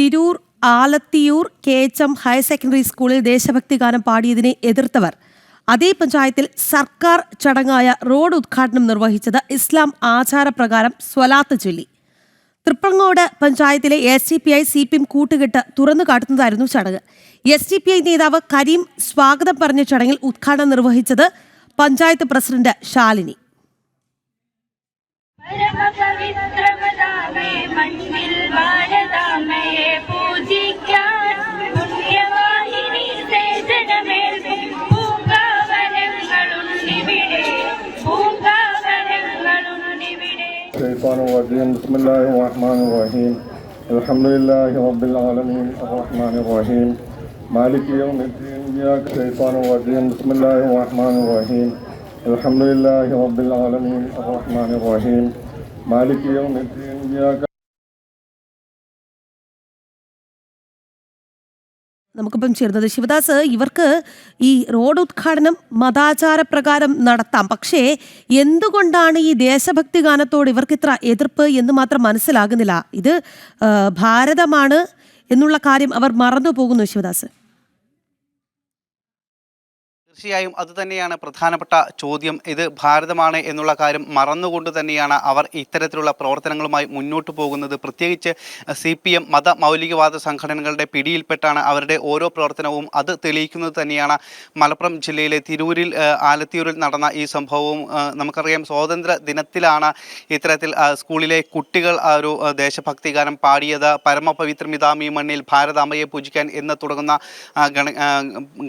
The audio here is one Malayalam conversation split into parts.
Tirur Alathiyur KHM higher secondary സ്കൂളിൽ ദേശഭക്തി ഗാനം പാടിയതിനെ എതിർത്തവർ അതേ പഞ്ചായത്തിൽ സർക്കാർ ചടങ്ങായ റോഡ് ഉദ്ഘാടനം നിർവഹിച്ചത് ഇസ്ലാം ആചാരപ്രകാരം സ്വലാത്ത് ചൊല്ലി. തൃപ്രങ്ങോട് പഞ്ചായത്തിലെ SDPI CPM കൂട്ടുകെട്ട് തുറന്നു കാട്ടുന്നതായിരുന്നു ചടങ്ങ്. SDPI നേതാവ് കരീം സ്വാഗതം പറഞ്ഞ ചടങ്ങിൽ ഉദ്ഘാടനം നിർവഹിച്ചത് പഞ്ചായത്ത് പ്രസിഡന്റ് ശാലിനി. بسم الله الرحمن الرحيم الحمد لله رب العالمين الرحمن الرحيم مالك يوم الدين إياك الشيطان الرجيم بسم الله الرحمن الرحيم الحمد لله رب العالمين الرحمن الرحيم مالك يوم الدين إياك. നമുക്കിപ്പം ചേർന്നത് ശിവദാസ്, ഇവർക്ക് ഈ റോഡ് ഉദ്ഘാടനം മതാചാരപ്രകാരം നടത്താം, പക്ഷേ എന്തുകൊണ്ടാണ് ഈ ദേശഭക്തി ഗാനത്തോട് ഇവർക്ക് ഇത്ര എതിർപ്പ് എന്ന് മാത്രം മനസ്സിലാകുന്നില്ല. ഇത് ഭാരതമാണ് എന്നുള്ള കാര്യം അവർ മറന്നു പോകുന്നു ശിവദാസ്. തീർച്ചയായും അതുതന്നെയാണ് പ്രധാനപ്പെട്ട ചോദ്യം. ഇത് ഭാരതമാണ് എന്നുള്ള കാര്യം മറന്നുകൊണ്ട് തന്നെയാണ് അവർ ഇത്തരത്തിലുള്ള പ്രവർത്തനങ്ങളുമായി മുന്നോട്ട് പോകുന്നത്. പ്രത്യേകിച്ച് CPM മത മൗലികവാദ സംഘടനകളുടെ പിടിയിൽപ്പെട്ടാണ് അവരുടെ ഓരോ പ്രവർത്തനവും. അത് തെളിയിക്കുന്നത് തന്നെയാണ് മലപ്പുറം ജില്ലയിലെ തിരൂരിൽ ആലത്തിയൂരിൽ നടന്ന ഈ സംഭവവും. നമുക്കറിയാം, സ്വാതന്ത്ര്യ ദിനത്തിലാണ് ഇത്തരത്തിൽ സ്കൂളിലെ കുട്ടികൾ ഒരു ദേശഭക്തി ഗാനം പാടിയത്. പരമപവിത്രമിതാമി മണ്ണിൽ ഭാരതാംബയെ പൂജിക്കാൻ എന്ന് തുടങ്ങുന്ന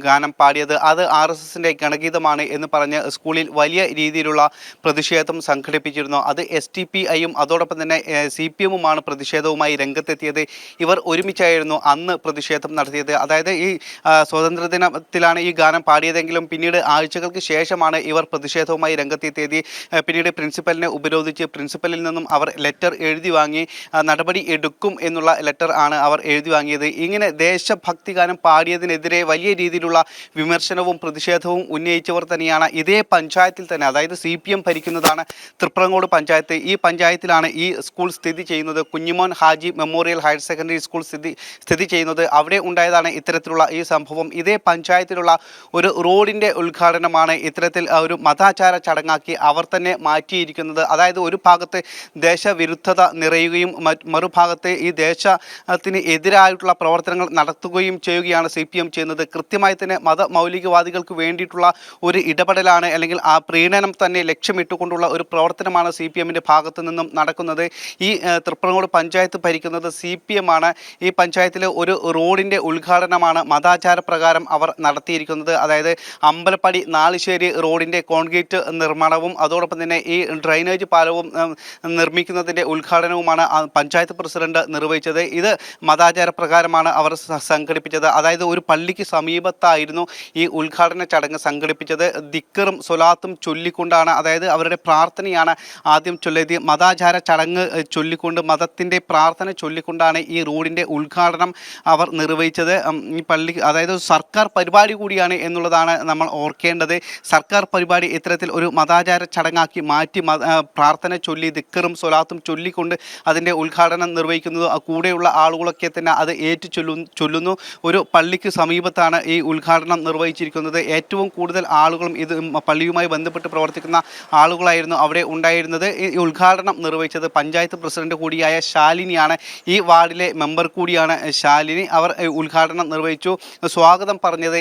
ഗാനം പാടിയത്. അത് RSSന്റെ ഗണഗീതമാണ് എന്ന് പറഞ്ഞ് സ്കൂളിൽ വലിയ രീതിയിലുള്ള പ്രതിഷേധം സംഘടിപ്പിച്ചിരുന്നു. അത് SDPIയും അതോടൊപ്പം തന്നെ CPMുമാണ് പ്രതിഷേധവുമായി രംഗത്തെത്തിയത്. ഇവർ ഒരുമിച്ചായിരുന്നു അന്ന് പ്രതിഷേധം നടത്തിയത്. അതായത് ഈ സ്വാതന്ത്ര്യദിനത്തിലാണ് ഈ ഗാനം പാടിയതെങ്കിലും പിന്നീട് ആഴ്ചകൾക്ക് ശേഷമാണ് ഇവർ പ്രതിഷേധവുമായി രംഗത്തെത്തിയത്. പിന്നീട് പ്രിൻസിപ്പലിനെ ഉപരോധിച്ച് പ്രിൻസിപ്പലിൽ നിന്നും അവർ ലെറ്റർ എഴുതി വാങ്ങി. നടപടി എടുക്കും എന്നുള്ള ലെറ്റർ ആണ് അവർ എഴുതി വാങ്ങിയത്. ഇങ്ങനെ ദേശഭക്തി ഗാനം പാടിയതിനെതിരെ വലിയ രീതിയിലുള്ള വിമർശനവും പ്രതിഷേധവും ഉന്നയിച്ചവർ തന്നെയാണ് ഇതേ പഞ്ചായത്തിൽ തന്നെ. അതായത് CPM ഭരിക്കുന്നതാണ് തൃപ്രങ്ങോട് പഞ്ചായത്ത്. ഈ പഞ്ചായത്തിലാണ് ഈ സ്കൂൾ സ്ഥിതി ചെയ്യുന്നത്. Kunhimon Haji memorial higher secondary school സ്ഥിതി ചെയ്യുന്നത്. അവിടെ ഉണ്ടായതാണ് ഇത്തരത്തിലുള്ള ഈ സംഭവം. ഇതേ പഞ്ചായത്തിലുള്ള ഒരു റോഡിൻ്റെ ഉദ്ഘാടനമാണ് ഇത്തരത്തിൽ ഒരു മതാചാര ചടങ്ങാക്കി അവർ തന്നെ മാറ്റിയിരിക്കുന്നത്. അതായത് ഒരു ഭാഗത്ത് ദേശവിരുദ്ധത നിറയുകയും മറുഭാഗത്ത് ഈ ദേശത്തിന് എതിരായിട്ടുള്ള പ്രവർത്തനങ്ങൾ നടത്തുകയും ചെയ്യുകയാണ് CPM ചെയ്യുന്നത്. കൃത്യമായി തന്നെ മതമൗലികവാദികൾക്ക് വേണ്ടിയിട്ടുള്ള ഒരു ഇടപെടലാണ്, അല്ലെങ്കിൽ ആ പ്രീണനം തന്നെ ലക്ഷ്യമിട്ടുകൊണ്ടുള്ള ഒരു പ്രവർത്തനമാണ് CPMന്റെ ഭാഗത്തു നിന്നും നടക്കുന്നത്. ഈ തൃപ്രങ്ങോട് പഞ്ചായത്ത് ഭരിക്കുന്നത് CPM ആണ്. ഈ പഞ്ചായത്തിലെ ഒരു റോഡിൻ്റെ ഉദ്ഘാടനമാണ് മതാചാരപ്രകാരം അവർ നടത്തിയിരിക്കുന്നത്. അതായത് അമ്പലപ്പടി നാളിശ്ശേരി റോഡിൻ്റെ കോൺക്രീറ്റ് നിർമ്മാണവും അതോടൊപ്പം തന്നെ ഈ ഡ്രൈനേജ് പാലവും നിർമ്മിക്കുന്നതിൻ്റെ ഉദ്ഘാടനവുമാണ് പഞ്ചായത്ത് പ്രസിഡന്റ് നിർവഹിച്ചത്. ഇത് മതാചാരപ്രകാരമാണ് അവർ സംഘടിപ്പിച്ചത്. അതായത് ഒരു പള്ളിക്ക് സമീപത്തായിരുന്നു ഈ ഉദ്ഘാടന ചടങ്ങ് സംഘടിപ്പിച്ചത്. ദിക്കറും സ്വലാത്തും ചൊല്ലിക്കൊണ്ടാണ്, അതായത് അവരുടെ പ്രാർത്ഥനയാണ് ആദ്യം ചൊല്ലിയത്. മതാചാര ചടങ്ങ് ചൊല്ലിക്കൊണ്ട് മതത്തിൻ്റെ പ്രാർത്ഥന ചൊല്ലിക്കൊണ്ടാണ് ഈ റോഡിൻ്റെ ഉദ്ഘാടനം അവർ നിർവഹിച്ചത്. ഈ പള്ളി അതായത് സർക്കാർ പരിപാടി കൂടിയാണ് എന്നുള്ളതാണ് നമ്മൾ ഓർക്കേണ്ടത്. സർക്കാർ പരിപാടി ഇത്തരത്തിൽ ഒരു മതാചാര ചടങ്ങാക്കി മാറ്റി പ്രാർത്ഥന ചൊല്ലി ദിക്കറും സ്വലാത്തും ചൊല്ലിക്കൊണ്ട് അതിൻ്റെ ഉദ്ഘാടനം നിർവഹിക്കുന്നത്. കൂടെയുള്ള ആളുകളൊക്കെ തന്നെ അത് ചൊല്ലുന്നു. ഒരു പള്ളിക്ക് സമീപത്താണ് ഈ ഉദ്ഘാടനം നിർവഹിച്ചിരിക്കുന്നത്. ഏറ്റവും കൂടുതൽ ആളുകളും ഇത് പള്ളിയുമായി ബന്ധപ്പെട്ട് പ്രവർത്തിക്കുന്ന ആളുകളായിരുന്നു അവിടെ ഉണ്ടായിരുന്നത്. ഈ ഉദ്ഘാടനം നിർവഹിച്ചത് പഞ്ചായത്ത് പ്രസിഡന്റ് കൂടിയായ ശാലിനിയാണ്. ഈ വാർഡിലെ മെമ്പർ കൂടിയാണ് ശാലിനി. അവർ ഉദ്ഘാടനം നിർവഹിച്ചു. സ്വാഗതം പറഞ്ഞത്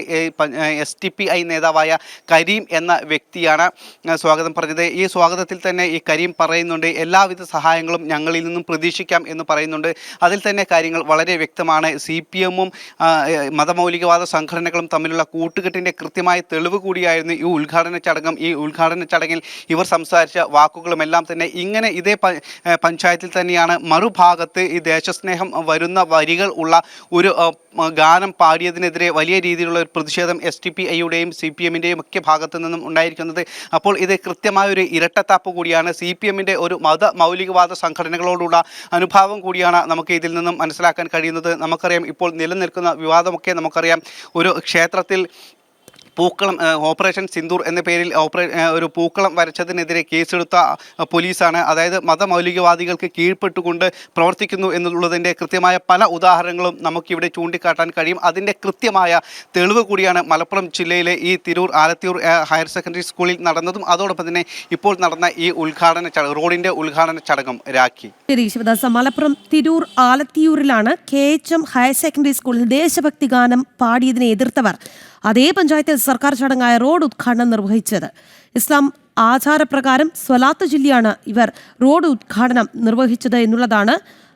SDPI നേതാവായ കരീം എന്ന വ്യക്തിയാണ് സ്വാഗതം പറഞ്ഞത്. ഈ സ്വാഗതത്തിൽ തന്നെ ഈ കരീം പറയുന്നുണ്ട്, എല്ലാവിധ സഹായങ്ങളും ഞങ്ങളിൽ നിന്നും പ്രതീക്ഷിക്കാം എന്ന് പറയുന്നുണ്ട്. അതിൽ തന്നെ കാര്യങ്ങൾ വളരെ വ്യക്തമാണ്. CPMും മതമൗലികവാദ സംഘടനകളും തമ്മിലുള്ള കൂട്ടുകെട്ടിൻ്റെ കൃത്യമായ തെളിവ് കൂടിയായിരുന്നു ഈ ഉദ്ഘാടന ചടങ്ങും. ഈ ഉദ്ഘാടന ചടങ്ങിൽ ഇവർ സംസാരിച്ച വാക്കുകളുമെല്ലാം തന്നെ ഇങ്ങനെ ഇതേ പഞ്ചായത്തിൽ തന്നെയാണ്. മറുഭാഗത്ത് ഈ ദേശസ്നേഹം വരുന്ന വരികൾ ഉള്ള ഒരു ഗാനം പാടിയതിനെതിരെ വലിയ രീതിയിലുള്ള ഒരു പ്രതിഷേധം SDPIയുടെയും CPMൻ്റെയും ഒക്കെ ഭാഗത്തു നിന്നും ഉണ്ടായിരിക്കുന്നത്. അപ്പോൾ ഇത് കൃത്യമായൊരു ഇരട്ടത്താപ്പ് കൂടിയാണ്. CPMൻ്റെ ഒരു മൗലികവാദ സംഘടനകളോടുള്ള അനുഭാവം കൂടിയാണ് നമുക്ക് ഇതിൽ നിന്നും മനസ്സിലാക്കാൻ കഴിയുന്നത്. നമുക്കറിയാം, ഇപ്പോൾ നിലനിൽക്കുന്ന വിവാദമൊക്കെ നമുക്കറിയാം. ഒരു ക്ഷേത്രത്തിൽ പൂക്കളം ഓപ്പറേഷൻ സിന്ദൂർ എന്ന പേരിൽ ഒരു പൂക്കളം വരച്ചതിനെതിരെ കേസെടുത്ത പോലീസാണ്. അതായത് മതമൗലികവാദികൾക്ക് കീഴ്പ്പെട്ടുകൊണ്ട് പ്രവർത്തിക്കുന്നു എന്നുള്ളതിൻ്റെ കൃത്യമായ പല ഉദാഹരണങ്ങളും നമുക്കിവിടെ ചൂണ്ടിക്കാട്ടാൻ കഴിയും. അതിൻ്റെ കൃത്യമായ തെളിവ് കൂടിയാണ് മലപ്പുറം ജില്ലയിലെ ഈ തിരൂർ ആലത്തിയൂർ ഹയർ സെക്കൻഡറി സ്കൂളിൽ നടന്നതും അതോടൊപ്പം തന്നെ ഇപ്പോൾ നടന്ന ഈ റോഡിൻ്റെ ഉദ്ഘാടന ചടങ്ങും. രാഖി. ശരി ശിവദാസ, മലപ്പുറം തിരൂർ ആലത്തിയൂരിലാണ് KHM ഹയർ സെക്കൻഡറി സ്കൂളിൽ ദേശഭക്തി ഗാനം പാടിയതിനെ എതിർത്തവർ അതേ പഞ്ചായത്തിൽ സർക്കാർ ചടങ്ങായ റോഡ് ഉദ്ഘാടനം നിർവഹിച്ചത്. ഇസ്ലാം ആചാരപ്രകാരം സ്വലാത്ത് ചൊല്ലിയാണ് ഇവർ റോഡ് ഉദ്ഘാടനം നിർവഹിച്ചത് എന്നുള്ളതാണ്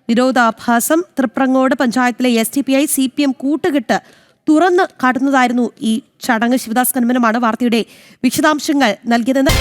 വിരോധാഭാസം. തൃപ്രങ്ങോട് പഞ്ചായത്തിലെ SDPI CPM കൂട്ടുകെട്ട് തുറന്ന് കാട്ടുന്നതായിരുന്നു ഈ ചടങ്ങ്. ശിവദാസ് കന്മനമാണ് വാർത്തയുടെ വിശദാംശങ്ങൾ നൽകിയതെന്ന്.